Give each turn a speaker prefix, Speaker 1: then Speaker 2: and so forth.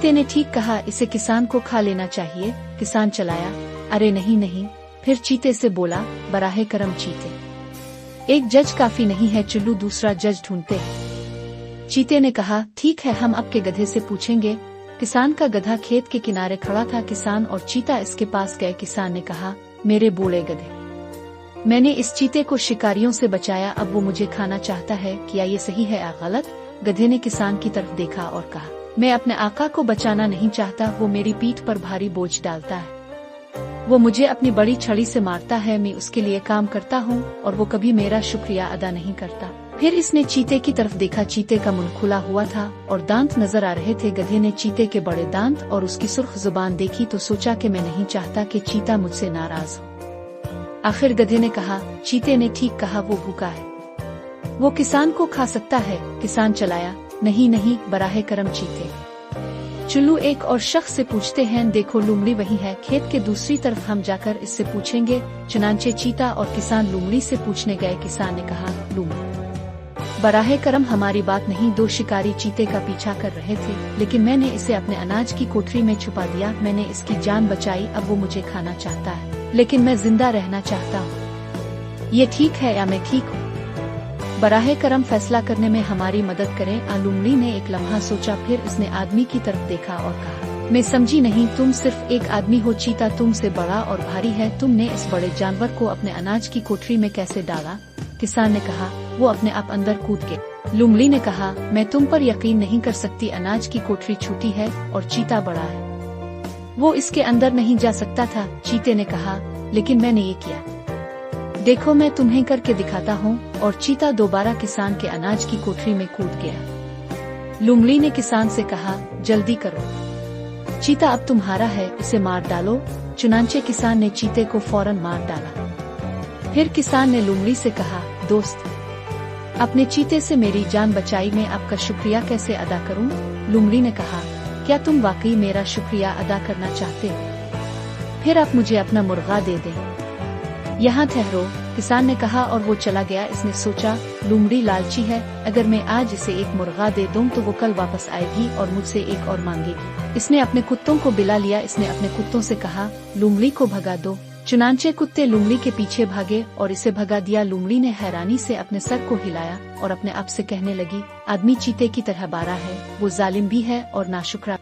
Speaker 1: चीते ने ठीक कहा, इसे किसान को खा लेना चाहिए। किसान चलाया, अरे नहीं नहीं। फिर चीते से बोला, बराहे करम चीते, एक जज काफी नहीं है, चुल्लू दूसरा जज ढूंढते हैं। चीते ने कहा, ठीक है, हम आपके गधे से पूछेंगे। किसान का गधा खेत के किनारे खड़ा था। किसान और चीता इसके पास गए। किसान ने कहा, मेरे बूढ़े गधे, मैंने इस चीते को शिकारियों से बचाया, अब वो मुझे खाना चाहता है, क्या ये सही है या गलत? गधे ने किसान की तरफ देखा और कहा, मैं अपने आका को बचाना नहीं चाहता, वो मेरी पीठ पर भारी बोझ डालता है, वो मुझे अपनी बड़ी छड़ी से मारता है, मैं उसके लिए काम करता हूँ और वो कभी मेरा शुक्रिया अदा नहीं करता। फिर इसने चीते की तरफ देखा। चीते का मुंह खुला हुआ था और दांत नजर आ रहे थे। गधे ने चीते के बड़े दांत और उसकी सुर्ख जुबान देखी तो सोचा कि मैं नहीं चाहता कि चीता मुझसे नाराज हो। आखिर गधे ने कहा, चीते ने ठीक कहा, वो भूखा है, वो किसान को खा सकता है। किसान चलाया, नहीं नहीं, बराहे करम चीते, चुल्लू एक और शख्स से पूछते हैं, देखो लोमड़ी वही है, खेत के दूसरी तरफ हम जाकर इससे पूछेंगे। चुनांचे चीता और किसान लोमड़ी से पूछने गए। किसान ने कहा, लोमड़ी, बराहे करम, हमारी बात नहीं, दो शिकारी चीते का पीछा कर रहे थे, लेकिन मैंने इसे अपने अनाज की कोठरी में छुपा दिया, मैंने इसकी जान बचाई, अब वो मुझे खाना चाहता है, लेकिन मैं जिंदा रहना चाहता हूँ, ये ठीक है या मैं ठीक हूँ? बराहे करम फैसला करने में हमारी मदद करें। लोमड़ी ने एक लम्हा सोचा, फिर उसने आदमी की तरफ देखा और कहा, मैं समझी नहीं, तुम सिर्फ एक आदमी हो, चीता तुमसे बड़ा और भारी है, तुमने इस बड़े जानवर को अपने अनाज की कोठरी में कैसे डाला? किसान ने कहा, वो अपने आप अंदर कूद के। लोमड़ी ने कहा, मैं तुम पर यकीन नहीं कर सकती, अनाज की कोठरी छोटी है और चीता बड़ा है, वो इसके अंदर नहीं जा सकता था। चीते ने कहा, लेकिन मैंने ये किया, देखो मैं तुम्हें करके दिखाता हूँ। और चीता दोबारा किसान के अनाज की कोठरी में कूद गया। लोमड़ी ने किसान से कहा, जल्दी करो, चीता अब तुम्हारा है, उसे मार डालो। चुनांचे किसान ने चीते को फौरन मार डाला। फिर किसान ने लोमड़ी से कहा, दोस्त, अपने चीते से मेरी जान बचाई, मैं आपका शुक्रिया कैसे अदा करूं? लोमड़ी ने कहा, क्या तुम वाकई मेरा शुक्रिया अदा करना चाहते हो? फिर आप मुझे अपना मुर्गा दे दें। यहाँ ठहरो, किसान ने कहा और वो चला गया। इसने सोचा, लोमड़ी लालची है, अगर मैं आज इसे एक मुर्गा दे दूं तो वो कल वापस आएगी और मुझसे एक और मांगेगी। इसने अपने कुत्तों को बुला लिया। इसने अपने कुत्तों से कहा, लोमड़ी को भगा दो। चुनांचे कुत्ते लोमड़ी के पीछे भागे और इसे भगा दिया। लोमड़ी ने हैरानी से अपने सर को हिलाया और अपने आप से कहने लगी, आदमी चीते की तरह बारा है, वो जालिम भी है और नाशुक्रा।